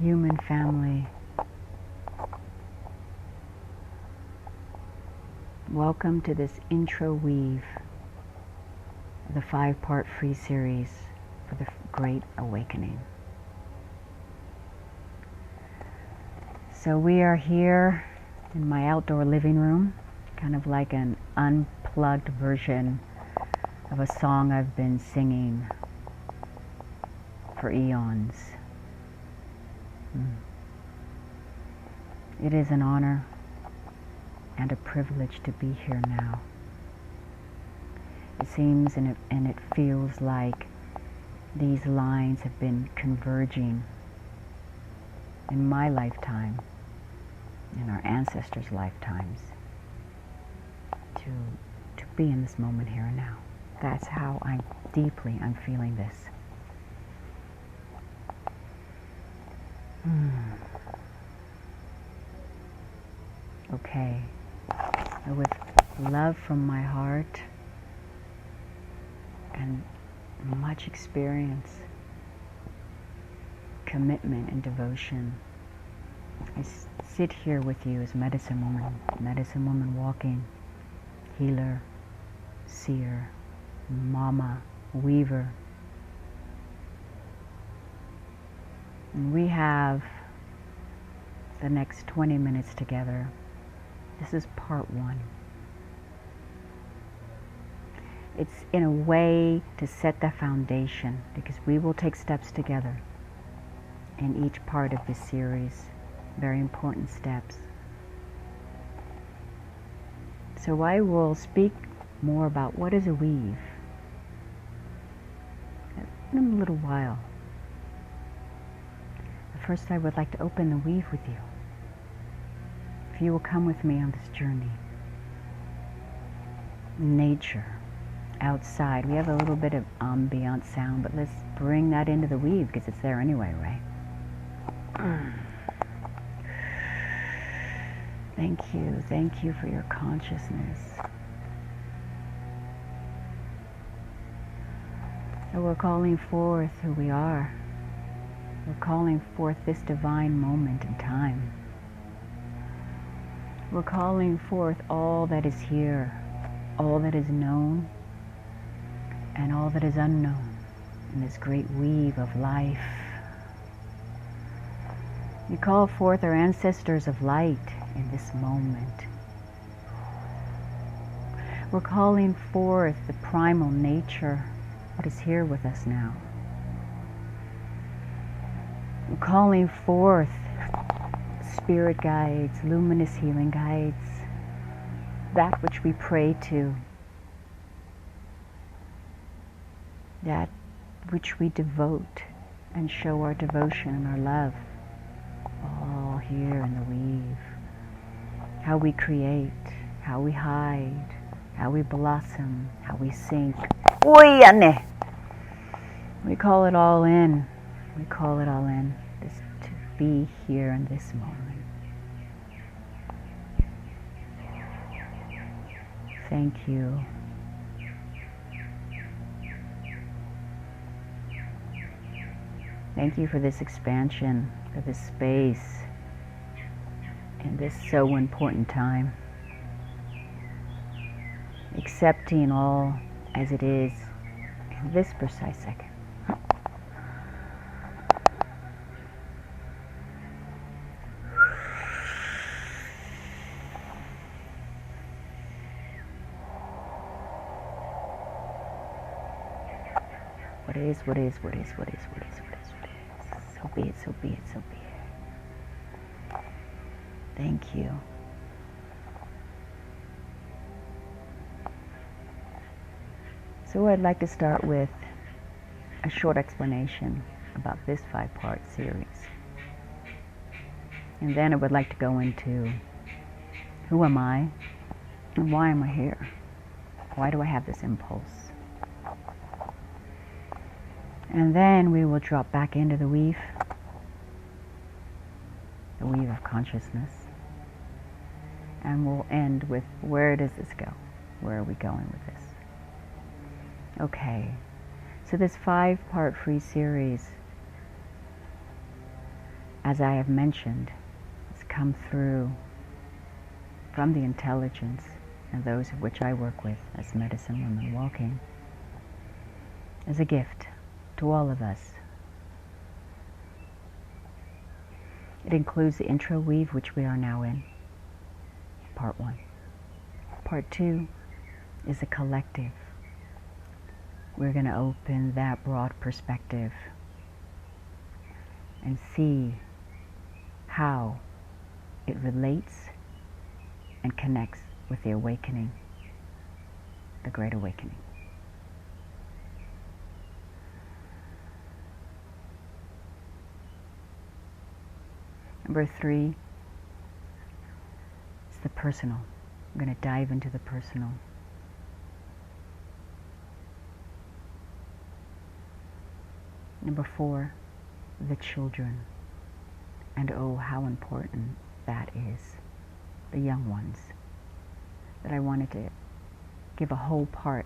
human family. Welcome to this intro weave of the 5-part free series for the Great Awakening. So we are here in my outdoor living room, kind of like an unplugged version of a song I've been singing for eons. It is an honor and a privilege to be here now. It seems and it feels like these lines have been converging in my lifetime, in our ancestors' lifetimes, to be in this moment here and now. That's how I'm feeling this. Okay. With love from my heart and much experience, commitment and devotion, I sit here with you as medicine woman walking, healer, seer, mama, weaver. And we have the next 20 minutes together. This is part 1. It's in a way to set the foundation, because we will take steps together in each part of this series, very important steps. So I will speak more about what is a weave in a little while. But first I would like to open the weave with you. If you will come with me on this journey. Nature, outside. We have a little bit of ambient sound, but let's bring that into the weave because it's there anyway, right? Thank you for your consciousness. So we're calling forth who we are. We're calling forth this divine moment in time. We're calling forth all that is here, all that is known, and all that is unknown in this great weave of life. We call forth our ancestors of light in this moment. We're calling forth the primal nature that is here with us now. We're calling forth spirit guides, luminous healing guides, that which we pray to, that which we devote and show our devotion and our love, all here in the weave. How we create, how we hide, how we blossom, how we sink. We call it all in. We call it all in. Just to be here in this moment. Thank you. Thank you for this expansion, for this space, in this so important time. Accepting all as it is in this precise second. What is. So be it, so be it, so be it. Thank you. So I'd like to start with a short explanation about this 5-part series. And then I would like to go into who am I and why am I here? Why do I have this impulse? And then we will drop back into the weave of consciousness. And we'll end with, where does this go? Where are we going with this? Okay, so this 5-part free series as I have mentioned, has come through from the intelligence and those of which I work with as medicine women walking, as a gift to all of us. It includes the intro weave, which we are now in, part 1. Part 2 is a collective. We're going to open that broad perspective and see how it relates and connects with the awakening, the Great Awakening. Number 3 is the personal. I'm going to dive into the personal. Number 4, the children. And oh, how important that is. The young ones. That I wanted to give a whole part.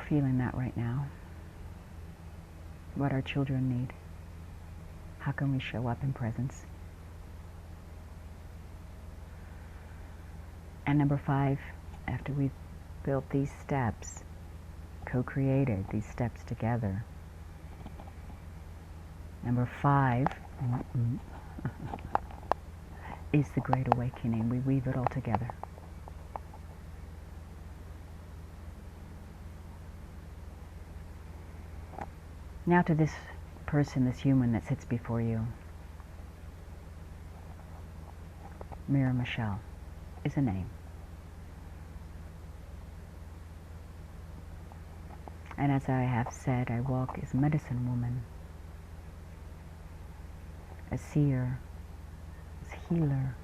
Feeling that right now. What our children need. How can we show up in presence? And number 5, after we've built these steps, co-created these steps together. Number 5 is the Great Awakening. We weave it all together. Now to this person, this human that sits before you. MiraMichelle is a name. And as I have said, I walk as a medicine woman, a seer, as a healer,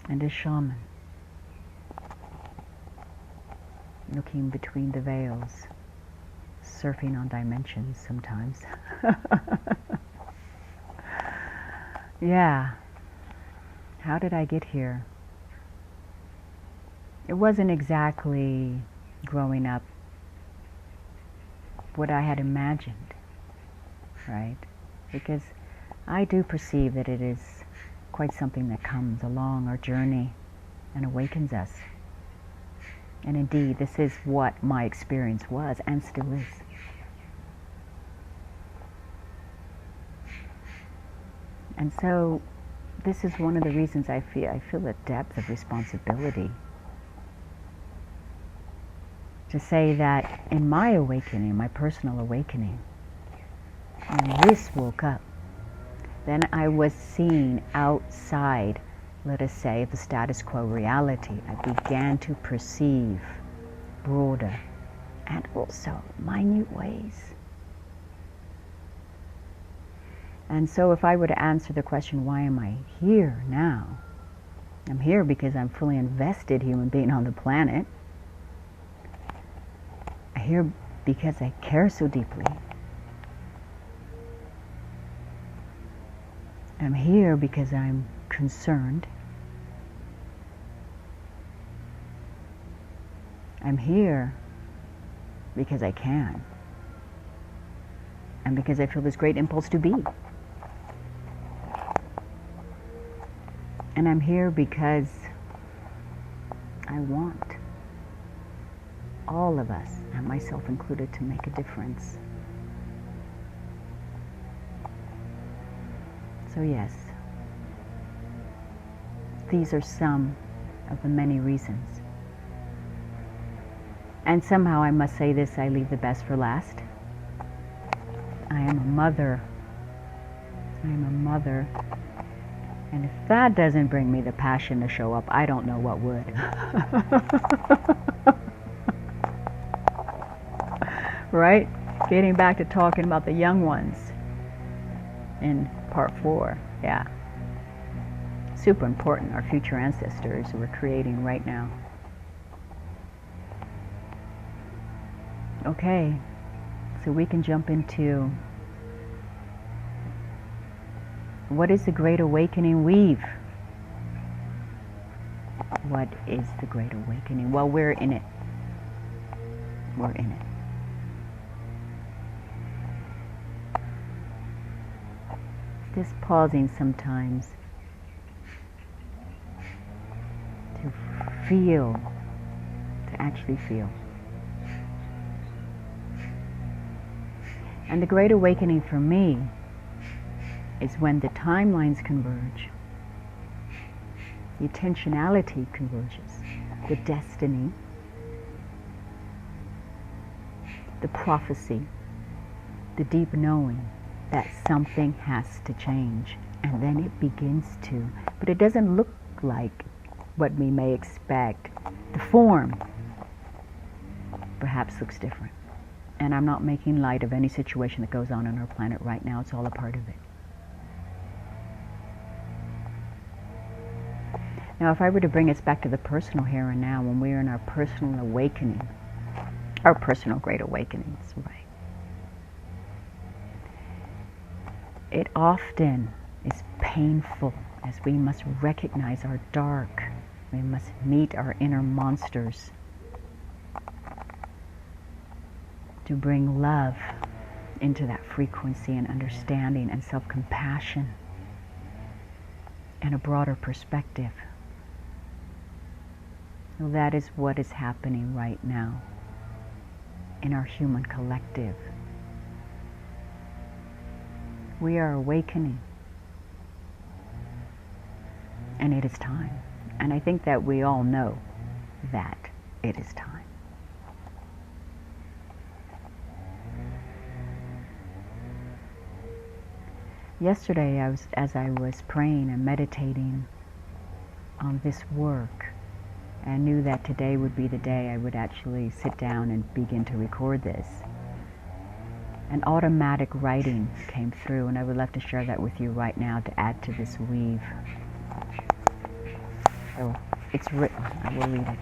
and a shaman, looking between the veils, surfing on dimensions sometimes. Yeah. How did I get here? It wasn't exactly growing up what I had imagined, right? Because I do perceive that it is quite something that comes along our journey and awakens us. And indeed, this is what my experience was and still is. And so this is one of the reasons I feel a depth of responsibility to say that in my awakening, my personal awakening, when this woke up, then I was seen outside, let us say, the status quo reality. I began to perceive broader and also minute ways. And so if I were to answer the question, why am I here now? I'm here because I'm fully invested human being on the planet. I'm here because I care so deeply. I'm here because I'm concerned. I'm here because I can. And because I feel this great impulse to be. And I'm here because I want all of us, and myself included, to make a difference. So yes, these are some of the many reasons. And somehow I must say this, I leave the best for last. I am a mother. I am a mother. And if that doesn't bring me the passion to show up, I don't know what would. Right? Getting back to talking about the young ones in part 4. Yeah. Super important, our future ancestors who we're creating right now. Okay, so we can jump into what is the Great Awakening weave? What is the Great Awakening? Well, we're in it. We're in it. Just pausing sometimes to feel, to actually feel. And the great awakening for me is when the timelines converge, the intentionality converges, the destiny, the prophecy, the deep knowing that something has to change, and then it begins to. But it doesn't look like what we may expect. The form perhaps looks different. And I'm not making light of any situation that goes on our planet right now. It's all a part of it. Now, if I were to bring us back to the personal here and now, when we're in our personal awakening, our personal great awakenings, right? It often is painful as we must recognize our dark. We must meet our inner monsters to bring love into that frequency and understanding and self-compassion and a broader perspective. Well, that is what is happening right now in our human collective. We are awakening, and it is time. And I think that we all know that it is time. Yesterday, as I was praying and meditating on this work, I knew that today would be the day I would actually sit down and begin to record this. An automatic writing came through, and I would love to share that with you right now to add to this weave. So it's written. I will read it.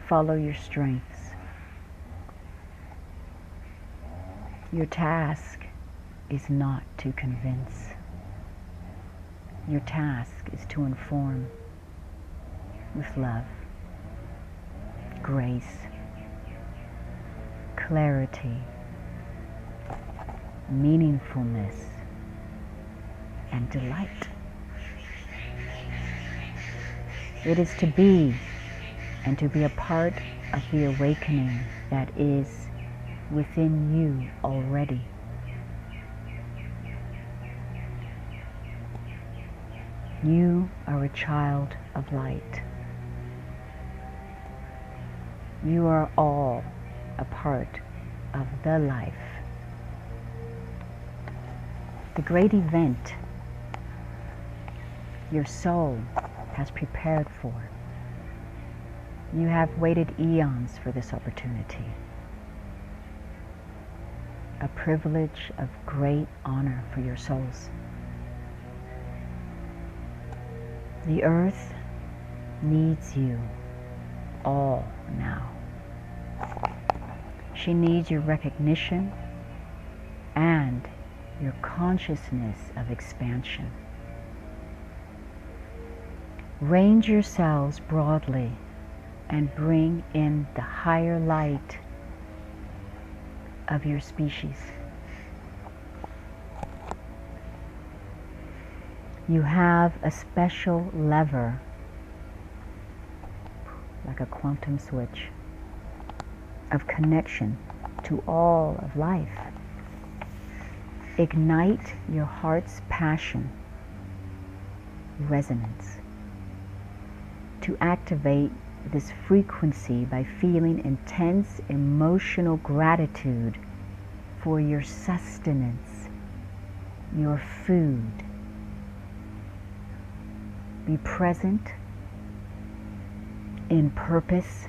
Follow your strengths. Your task is not to convince. Your task is to inform with love, grace, clarity, meaningfulness, and delight. It is to be and to be a part of the awakening that is within you already. You are a child of light. You are all a part of the life. The great event your soul has prepared for. You have waited eons for this opportunity. A privilege of great honor for your souls. The earth needs you all now. She needs your recognition and your consciousness of expansion. Range yourselves broadly and bring in the higher light of your species. You have a special lever, like a quantum switch, of connection to all of life. Ignite your heart's passion, resonance, to activate this frequency by feeling intense emotional gratitude for your sustenance, your food. Be present in purpose,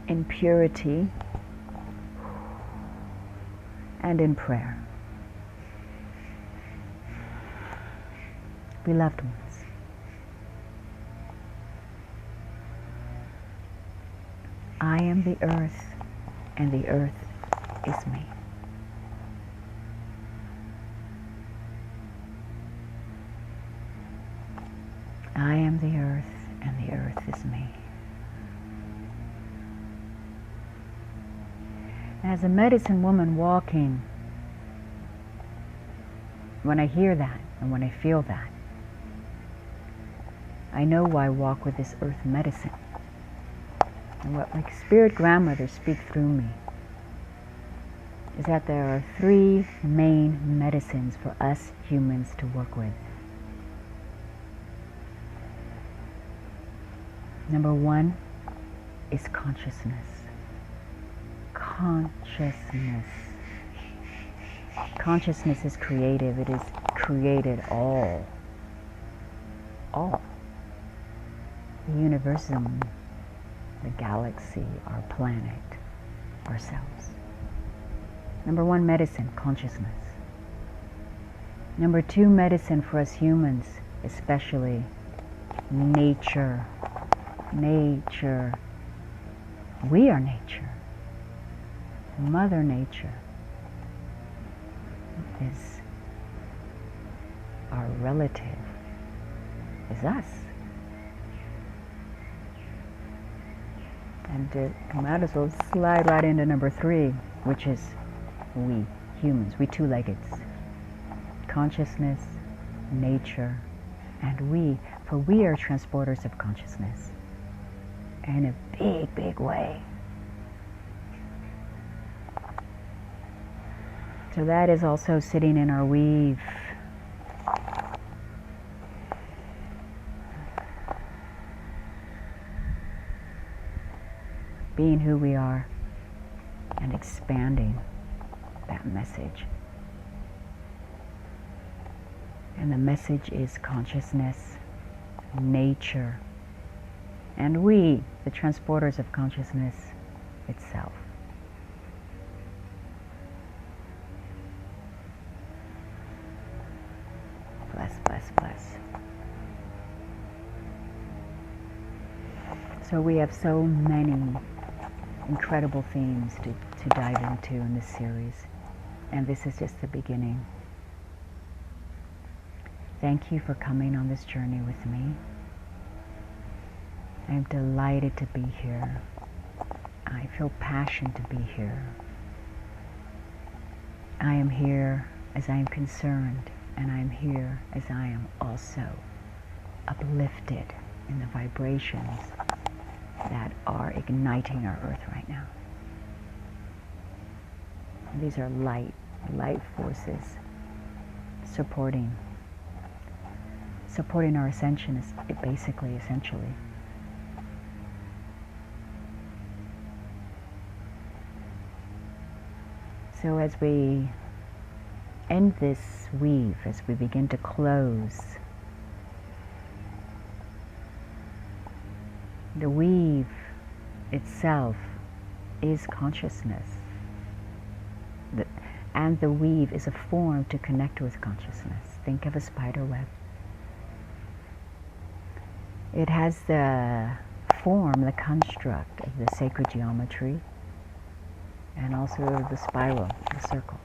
in purity, and in prayer. Beloved ones, I am the earth, and the earth is me. I am the earth, and the earth is me. As a medicine woman walking, when I hear that and when I feel that, I know why I walk with this earth medicine. And what my spirit grandmothers speak through me is that there are 3 main medicines for us humans to work with. Number 1 is consciousness. Consciousness. Consciousness is creative. It is created all. The universum, the galaxy, our planet, ourselves. Number 1 medicine, consciousness. Number 2 medicine for us humans, especially nature. Nature. We are nature. Mother Nature is our relative, is us. And I might as well slide right into number 3, which is we, humans, we 2-leggeds. Consciousness, nature, and we, for we are transporters of consciousness in a big, big way. So that is also sitting in our weave. Being who we are and expanding that message. And the message is consciousness, nature, and we, the transporters of consciousness itself. Bless, bless, bless. So we have so many incredible themes to dive into in this series, and this is just the beginning. Thank you for coming on this journey with me. I am delighted to be here. I feel passion to be here. I am here as I am concerned, and I am here as I am also uplifted in the vibrations that are igniting our earth right now. These are light forces supporting our ascension, essentially. So as we end this weave, as we begin to close, the weave itself is consciousness. And the weave is a form to connect with consciousness. Think of a spider web. It has the form, the construct of the sacred geometry, and also the spiral, the circle.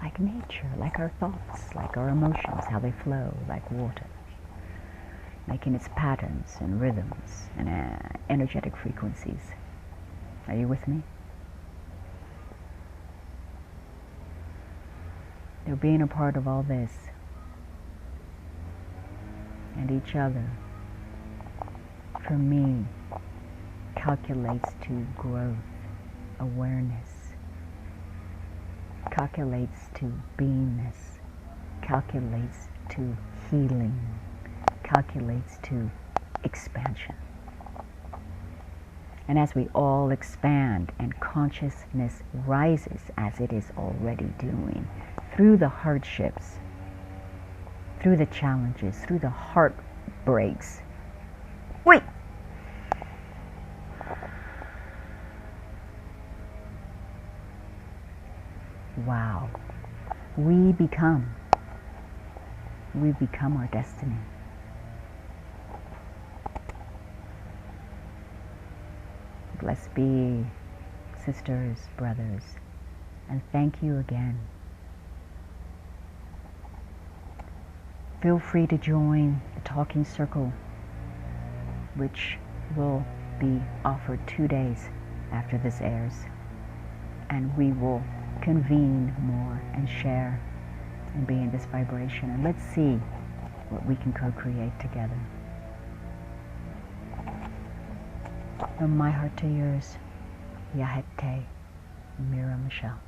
Like nature, like our thoughts, like our emotions, how they flow, like water, making its patterns and rhythms and energetic frequencies. Are you with me? So being a part of all this and each other, for me, calculates to growth, awareness, calculates to beingness, calculates to healing, calculates to expansion. And as we all expand and consciousness rises, as it is already doing, through the hardships, through the challenges, through the heartbreaks. Wait! Wow. We become our destiny. Blessed be, sisters, brothers, and thank you again Feel free to join the talking circle, which will be offered 2 days after this airs. And we will convene more and share and be in this vibration. And let's see what we can co-create together. From my heart to yours, Yahete, MiraMichelle.